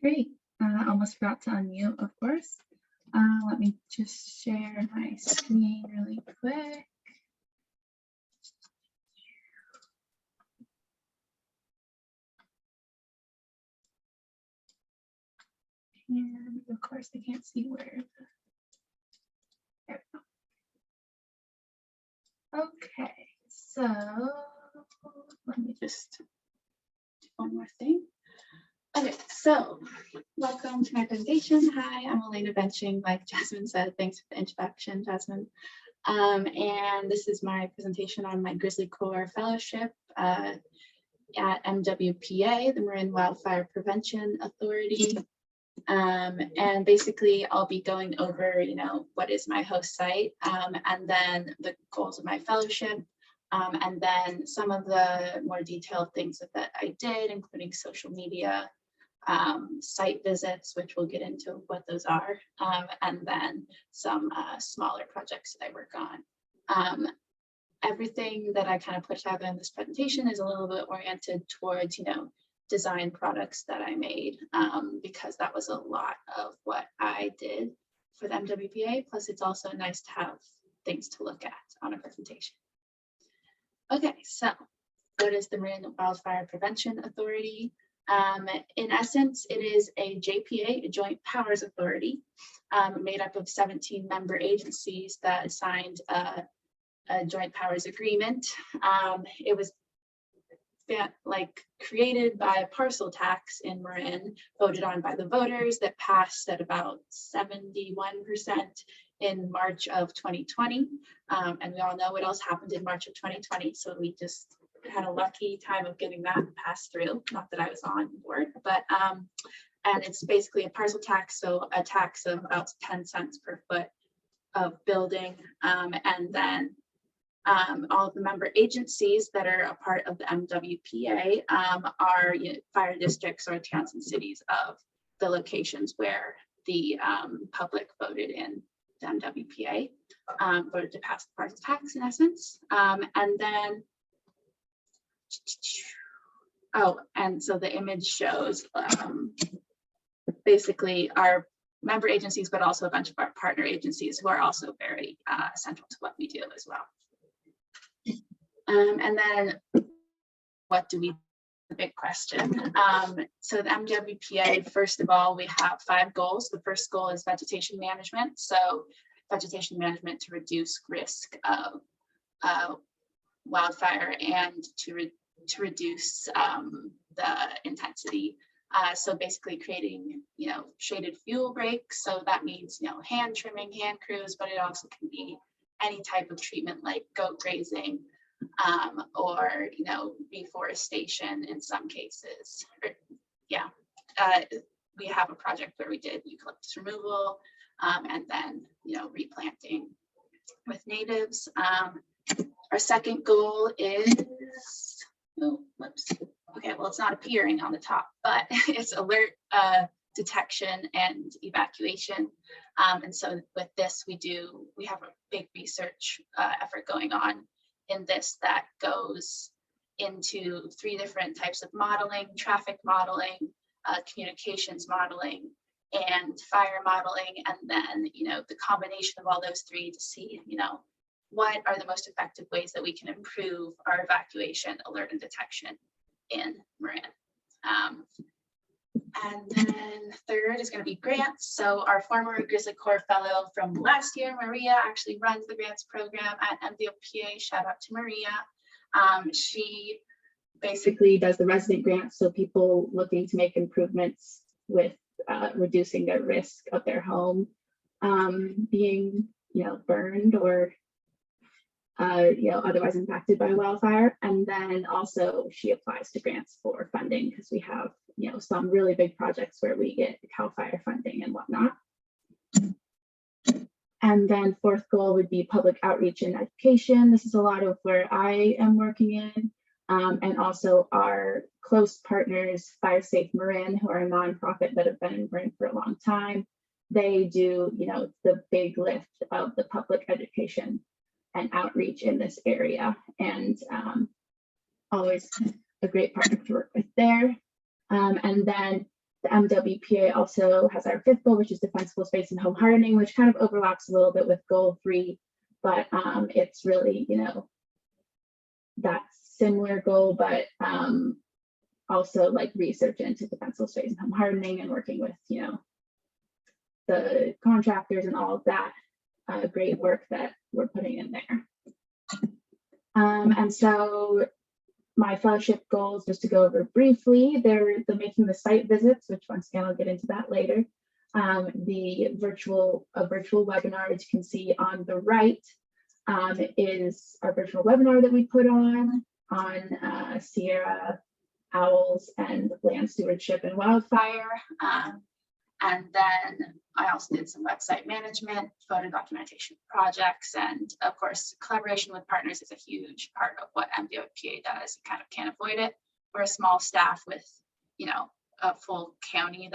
Great. Almost forgot to unmute, of course. Let me just share my screen really quick. And of course, I can't see where. There we go. Okay, so let me just do one more thing. Okay, so welcome to my presentation. Hi, I'm Alaina Bensching. Like Jasmine said, thanks for the introduction, Jasmine. And this is my presentation on my GrizzlyCorps fellowship at MWPA, the Marin Wildfire Prevention Authority. And basically I'll be going over, what is my host site, and then the goals of my fellowship, and then some of the more detailed things that I did, including social media, site visits, which we'll get into what those are, and then some smaller projects that I work on. Everything that I kind of put together in this presentation is a little bit oriented towards, design products that I made, because that was a lot of what I did for the MWPA. Plus, it's also nice to have things to look at on a presentation. Okay, so what is the Marin Wildfire Prevention Authority? In essence, it is a JPA, a Joint Powers Authority, made up of 17 member agencies that signed a Joint Powers Agreement. It was created by a parcel tax in Marin, voted on by the voters, that passed at about 71% in March of 2020. And we all know what else happened in March of 2020. So we just had a lucky time of getting that passed through. Not that I was on board, but and it's basically a parcel tax, so a tax of about 10 cents per foot of building, and then all of the member agencies that are a part of the MWPA are fire districts or towns and cities of the locations where the public voted in the MWPA, voted to pass the parcel tax in essence. And then, and so the image shows basically our member agencies, but also a bunch of our partner agencies who are also very central to what we do as well. And then what do we, the big question. So the MWPA, first of all, we have 5 goals. The first goal is vegetation management. So vegetation management to reduce risk of wildfire and to reduce the intensity. So basically creating, shaded fuel breaks. So that means, hand trimming, hand crews, but it also can be any type of treatment like goat grazing, or reforestation in some cases. We have a project where we did eucalyptus removal, and then replanting with natives. Our second goal is okay, well, it's not appearing on the top, but it's alert detection and evacuation. And so with this, we have a big research effort going on in this that goes into 3 different types of modeling: traffic modeling, communications modeling, and fire modeling. And then, the combination of all those 3 to see, what are the most effective ways that we can improve our evacuation, alert, and detection in Marin. And then third is going to be grants. So our former GrizzlyCorps fellow from last year, Maria, actually runs the grants program at MWPA. Shout out to Maria. She basically does the resident grants, so people looking to make improvements with reducing their risk of their home being burned or otherwise impacted by wildfire. And then also she applies to grants for funding because we have some really big projects where we get CAL FIRE funding and whatnot. And then 4th goal would be public outreach and education. This is a lot of where I am working in, and also our close partners, Fire Safe Marin, who are a nonprofit that have been in Marin for a long time. They do the big lift of the public education and outreach in this area, and always a great partner to work with there. And then The MWPA also has our 5th goal, which is defensible space and home hardening, which kind of overlaps a little bit with goal 3, but it's really, you know, that similar goal, but also like research into defensible space and home hardening and working with, you know, the contractors and all of that great work that we're putting in there. And so my fellowship goals, just to go over briefly, they're making the site visits, which once again, I'll get into that later. The virtual webinar, as you can see on the right, is our virtual webinar that we put on Sierra owls and land stewardship and wildfire. And then I also did some website management, photo documentation projects, and of course, collaboration with partners is a huge part of what MWPA does. You kind of can't avoid it. We're a small staff with, you know, a full county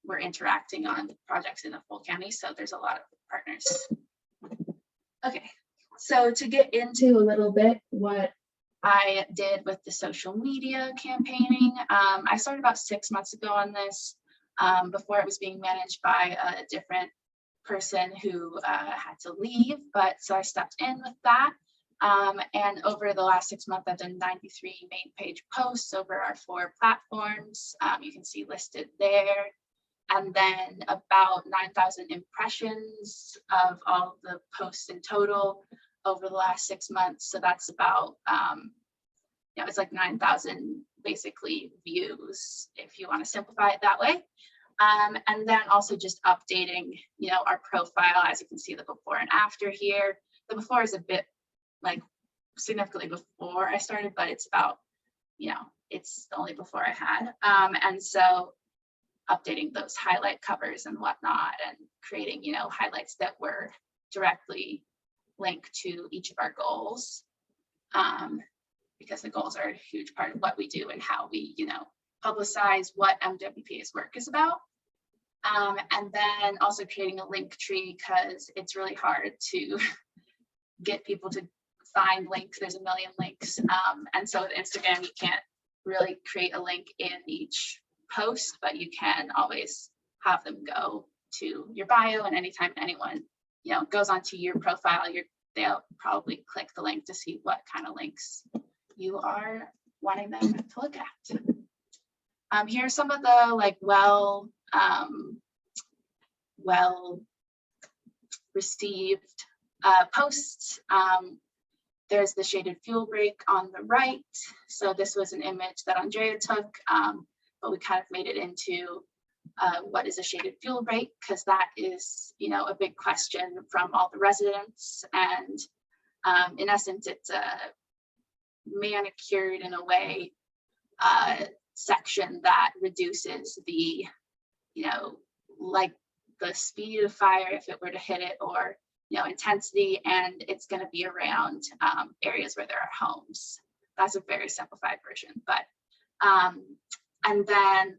we're interacting on projects in a full county, so there's a lot of partners. Okay, so to get into a little bit what I did with the social media campaigning, I started about 6 months ago on this. Before it was being managed by a different person who had to leave, but so I stepped in with that. And over the last 6 months, I've done 93 main page posts over our 4 platforms. You can see listed there. And then about 9,000 impressions of all of the posts in total over the last 6 months. So that's about, you know, it's like 9,000 basically views, if you want to simplify it that way. And then also just updating, you know, our profile. As you can see, the before and after here. The before is a bit like significantly before I started, but it's about, you know, it's only before I had. And so updating those highlight covers and whatnot, and creating, you know, highlights that were directly linked to each of our goals. Because the goals are a huge part of what we do and how we, you know, publicize what MWPA's work is about. And then also creating a link tree, because it's really hard to get people to find links. There's a million links. And so with Instagram, you can't really create a link in each post, but you can always have them go to your bio, and anytime anyone, you know, goes onto your profile, they'll probably click the link to see what kind of links you are wanting them to look at. Here's some of the like well received posts. There's the shaded fuel break on the right. So this was an image that Andrea took, but we kind of made it into what is a shaded fuel break, because that is, you know, a big question from all the residents. And in essence, it's a manicured in a way section that reduces the, you know, like the speed of fire if it were to hit it, or, you know, intensity, and it's going to be around areas where there are homes. That's a very simplified version, but and then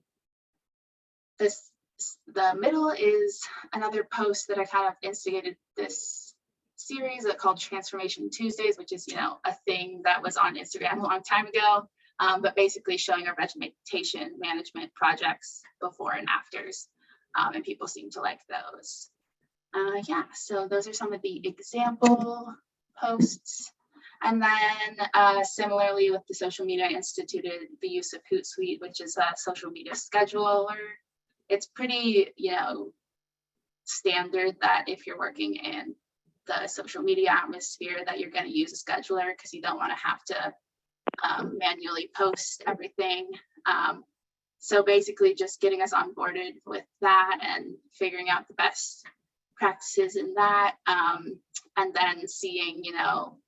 the middle is another post that I kind of instigated this series called Transformation Tuesdays, which is, you know, a thing that was on Instagram a long time ago, but basically showing our vegetation management projects before and afters, and people seem to like those. Yeah, so those are some of the example posts. And then similarly with the social media, I instituted the use of Hootsuite, which is a social media scheduler. It's pretty, you know, standard that if you're working in the social media atmosphere that you're going to use a scheduler, because you don't want to have to manually post everything. So basically just getting us onboarded with that and figuring out the best practices in that, and then seeing, you know,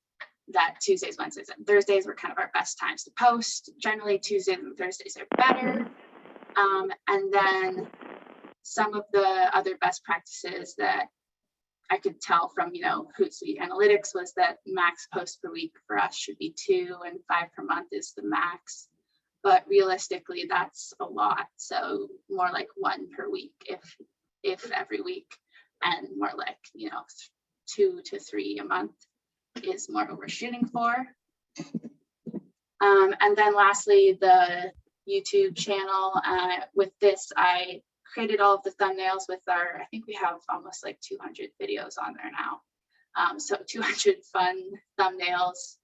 that Tuesdays, Wednesdays, and Thursdays were kind of our best times to post. Generally, Tuesdays and Thursdays are better. And then some of the other best practices that I could tell from, you know, Hootsuite analytics was that max posts per week for us should be 2, and 5 per month is the max. But realistically, that's a lot. So more like 1 per week, if every week, and more like, you know, 2 to 3 a month is more what we're shooting for. And then lastly, the YouTube channel. With this, I created all of the thumbnails with I think we have almost like 200 videos on there now. So 200 fun thumbnails.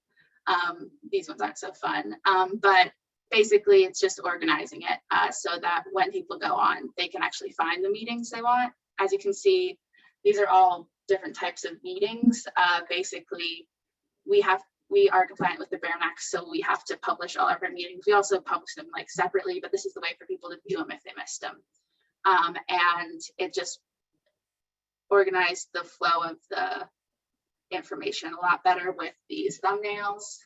These ones aren't so fun, but basically it's just organizing it so that when people go on, they can actually find the meetings they want. As you can see, these are all different types of meetings. Basically, we are compliant with the Bear Act, so we have to publish all of our meetings. We also publish them like separately, but this is the way for people to view them if they missed them. And it just organized the flow of the information a lot better with these thumbnails.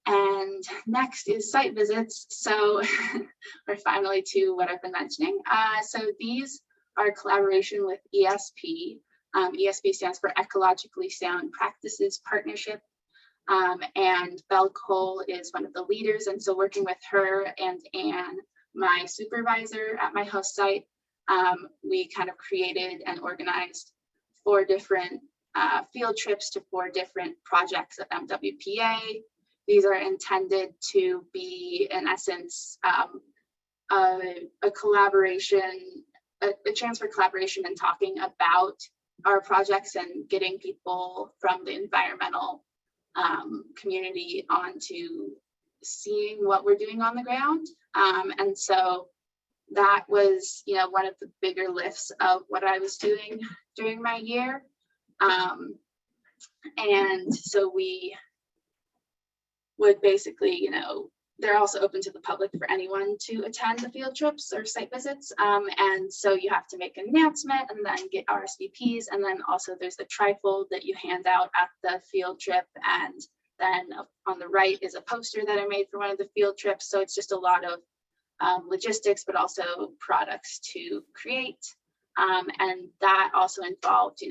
And next is site visits. So we're finally to what I've been mentioning. So these are collaboration with ESP. ESP stands for Ecologically Sound Practices Partnership. And Belle Cole is one of the leaders. And so working with her and Anne, my supervisor at my host site, we kind of created and organized 4 different field trips to 4 different projects of MWPA. These are intended to be, in essence, a collaboration, a chance for collaboration and talking about our projects and getting people from the environmental community onto seeing what we're doing on the ground. And so that was, one of the bigger lifts of what I was doing during my year. And so we would basically, they're also open to the public for anyone to attend the field trips or site visits. And so you have to make an announcement and then get RSVPs. And then also there's the trifold that you hand out at the field trip. And then on the right is a poster that I made for one of the field trips. So it's just a lot of logistics, but also products to create. And that also involved,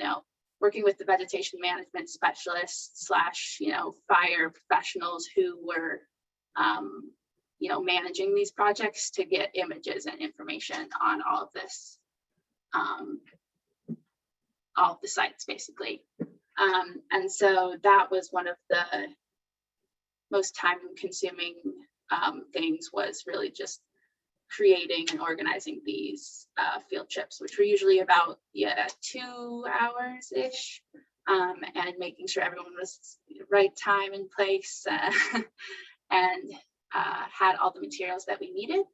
working with the vegetation management specialists / fire professionals who were, managing these projects to get images and information on all of this, all of the sites basically. And so that was one of the most time-consuming things, was really just creating and organizing these field trips, which were usually about 2 hours-ish, and making sure everyone was the right time and place, and had all the materials that we needed.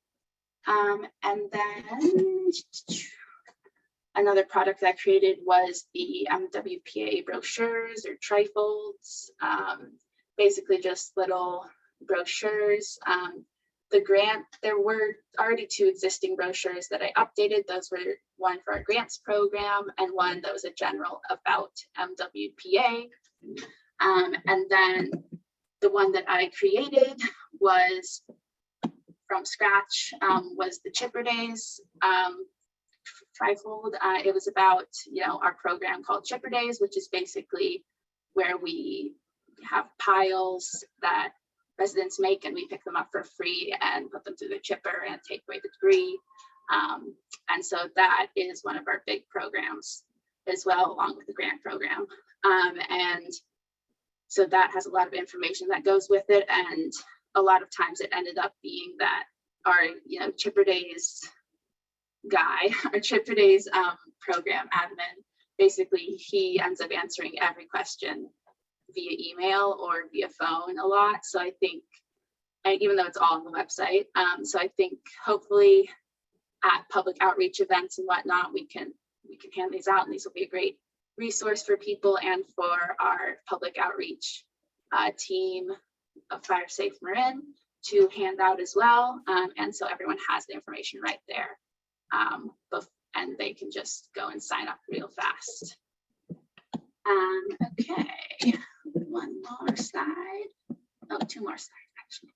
And then another product that I created was the MWPA brochures or trifolds, basically just little brochures. The grant, there were already 2 existing brochures that I updated. Those were one for our grants program and one that was a general about MWPA. And then the one that I created was from scratch, was the Chipper Days trifold. It was about, our program called Chipper Days, which is basically where we have piles that residents make and we pick them up for free and put them through the chipper and take away the debris. And so that is one of our big programs as well, along with the grant program. And so that has a lot of information that goes with it. And a lot of times it ended up being that our, Chipper Days guy, our Chipper Days program admin, basically he ends up answering every question via email or via phone a lot. So I think, and even though it's all on the website, so I think hopefully at public outreach events and whatnot, we can hand these out, and these will be a great resource for people and for our public outreach team of Fire Safe Marin to hand out as well. And so everyone has the information right there, and they can just go and sign up real fast. Okay, one more slide. Oh, 2 more slides actually.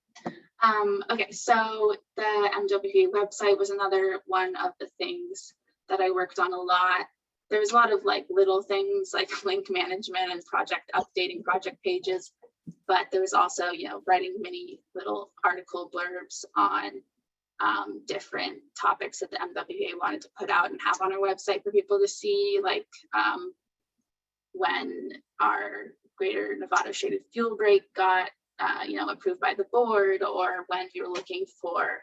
Okay, so the MWPA website was another one of the things that I worked on a lot. There was a lot of little things like link management and project updating project pages, but there was also, writing many little article blurbs on different topics that the MWPA wanted to put out and have on our website for people to see, like when our Greater Nevada Shaded Fuel Break got approved by the board, or when you're looking for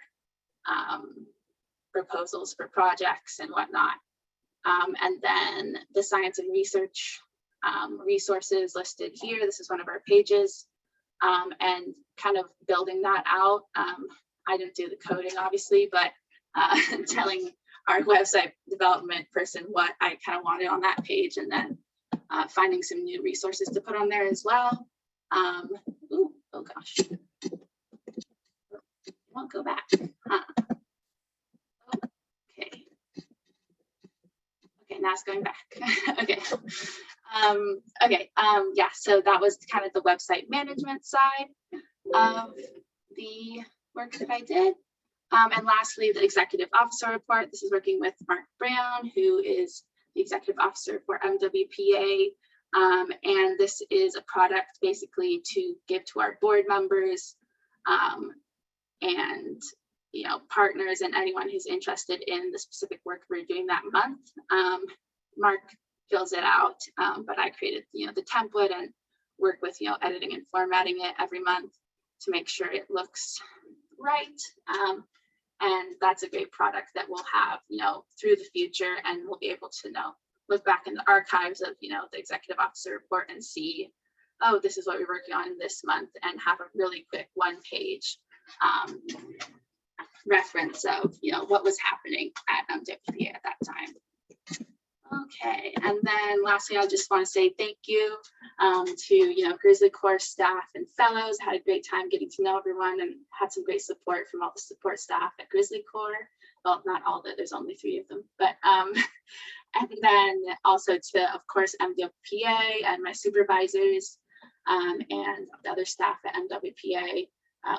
proposals for projects and whatnot. And then the science and research resources listed here. This is one of our pages, and kind of building that out. I didn't do the coding, obviously, but telling our website development person what I kind of wanted on that page, and then finding some new resources to put on there as well. Ooh, oh gosh, won't go back. Okay. Okay, now it's going back. Okay. Yeah, so that was kind of the website management side of the work that I did. And lastly, the executive officer report. This is working with Mark Brown, who is the executive officer for MWPA. And this is a product basically to give to our board members and partners and anyone who's interested in the specific work we're doing that month. Mark fills it out, but I created the template and work with editing and formatting it every month to make sure it looks right. And that's a great product that we'll have through the future, and we'll be able to look back in the archives of the executive officer report and see, oh, this is what we're working on this month, and have a really quick one-page reference of what was happening at MWPA at that time. Okay, and then lastly, I just want to say thank you to GrizzlyCorps staff and fellows. I had a great time getting to know everyone, and had some great support from all the support staff at GrizzlyCorps. Well, not all, there's only 3 of them, but and then also to, of course, MWPA and my supervisors and the other staff at MWPA.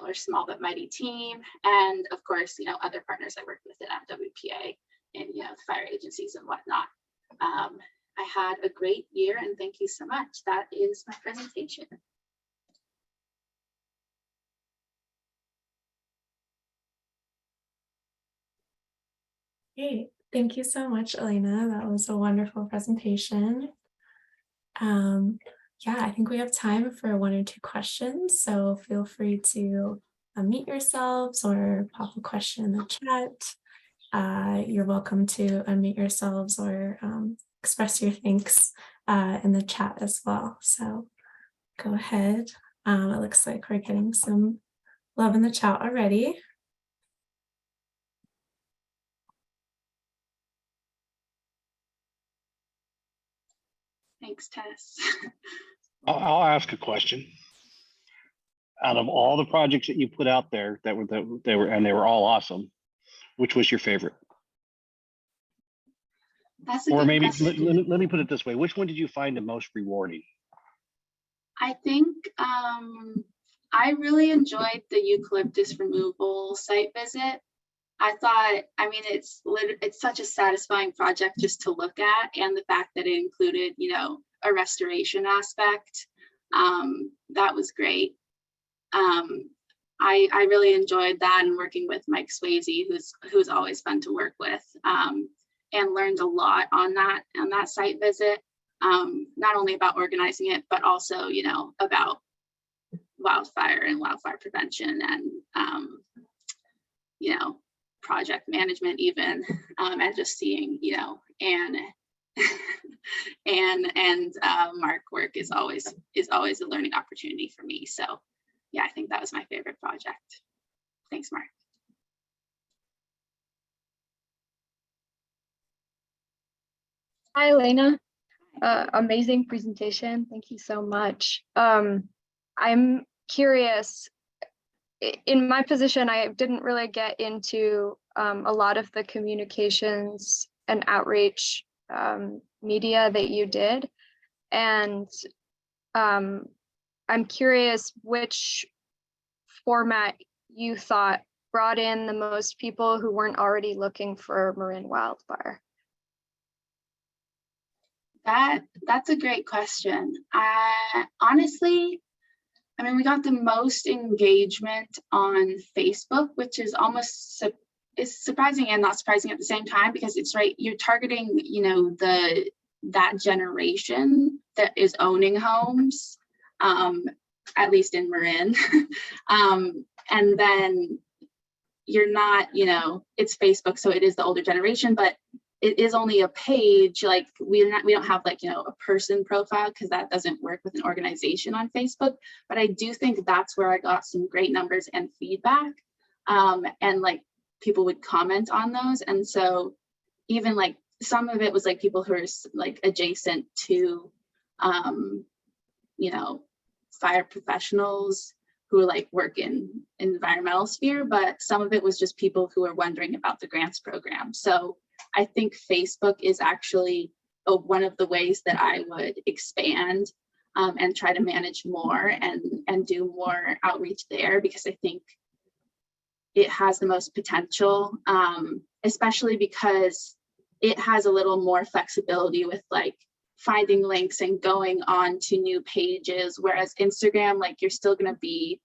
We're a small but mighty team, and of course, other partners I worked with at MWPA and the fire agencies and whatnot. I had a great year, and thank you so much. That is my presentation. Great. Thank you so much, Alaina. That was a wonderful presentation. Yeah, I think we have time for 1 or 2 questions, so feel free to unmute yourselves or pop a question in the chat. You're welcome to unmute yourselves or express your thanks in the chat as well. So go ahead. It looks like we're getting some love in the chat already. Thanks, Tess. I'll ask a question. Out of all the projects that you put out there they were all awesome, which was your favorite? That's a or good maybe question. let me put it this way: which one did you find the most rewarding? I think I really enjoyed the eucalyptus removal site visit. I thought, it's such a satisfying project just to look at, and the fact that it included, a restoration aspect, that was great. I really enjoyed that, and working with Mike Swayze, who's always fun to work with, and learned a lot on that site visit, not only about organizing it, but also, about wildfire and wildfire prevention and, project management even, and just seeing, Anne and Mark work is always a learning opportunity for me. So yeah, I think that was my favorite project. Thanks, Mark. Hi, Alaina. Amazing presentation. Thank you so much. I'm curious, in my position, I didn't really get into a lot of the communications and outreach media that you did. And I'm curious which format you thought brought in the most people who weren't already looking for Marin wildfire. That's a great question. Honestly, we got the most engagement on Facebook, which is almost is surprising and not surprising at the same time, because it's right, you're targeting, that generation that is owning homes. at least in Marin. And then you're not, it's Facebook, so it is the older generation, but it is only a page. Like we don't have like, a person profile, because that doesn't work with an organization on Facebook. But I do think that's where I got some great numbers and feedback. And like people would comment on those. And so even like some of it was like people who are like adjacent to, fire professionals who like work in environmental sphere, but some of it was just people who are wondering about the grants program. So I think Facebook is actually one of the ways that I would expand and try to manage more and do more outreach there, because I think it has the most potential, especially because it has a little more flexibility with like finding links and going on to new pages, whereas Instagram, like you're still going to be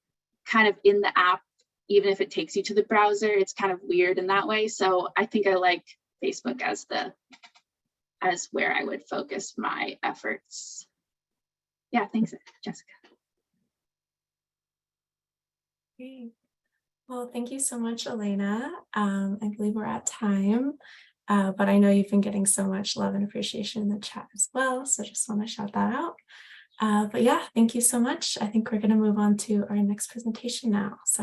kind of in the app, even if it takes you to the browser. It's kind of weird in that way. So I think I like Facebook as where I would focus my efforts. Yeah, thanks, Jessica. Great. Well, thank you so much, Alaina. I believe we're at time. But I know you've been getting so much love and appreciation in the chat as well. So just want to shout that out. But yeah, thank you so much. I think we're going to move on to our next presentation now. So